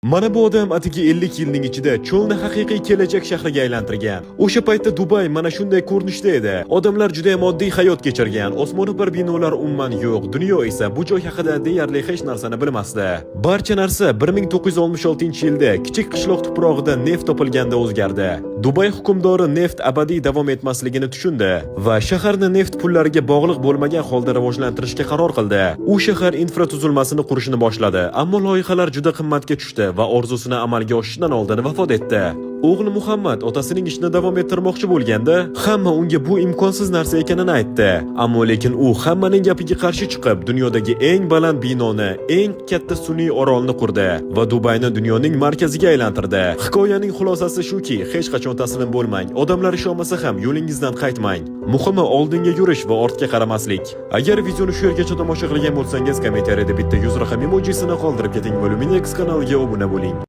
Mana bu odam atigi 50 yilning ichida cho'lni haqiqiy kelajak shahriga aylantirgan. O'sha paytda Dubay mana shunday ko'rinishda edi. Odamlar juda ham oddiy hayot kechirgan. Osmono'par binolar umuman yo'q. Dunyo esa bu joy haqida deyarli hech narsani bilmasdi. Barcha narsa 1966-yilda kichik qishloq tuprog'ida neft topilganda o'zgardi. Dubay hukmdori neft abadiy davom etmasligini tushundi va shaharni neft pullariga bog'liq bo'lmagan holda rivojlantirishga qaror qildi. U shahar infratuzilmasini qurishni boshladi, ammo loyihalar juda qimmatga tushdi va orzusini amalga oshishdan oldin vafot etdi. O'g'li Muhammad otasining ishini davom ettirmoqchi bo'lganda, hamma unga bu imkonsiz narsa ekanini aytdi. Ammo lekin u hammaning gapiga qarshi chiqib, dunyodagi eng baland binoni, eng katta sun'iy orolni qurdi va Dubayni dunyoning markaziga aylantirdi. Hikoyaning xulosasi shuki, hech qachon taslim bo'lmang. Odamlar ishonmasa ham yo'lingizdan qaytmang. Muhimi oldinga yurish va ortga qaramaslik. Agar videoni shu yergacha tomosha qilgan bo'lsangiz, kommentariyada bitta 100 raqam emojisini qoldirib keting. Luminex kanaliga obuna bo'ling.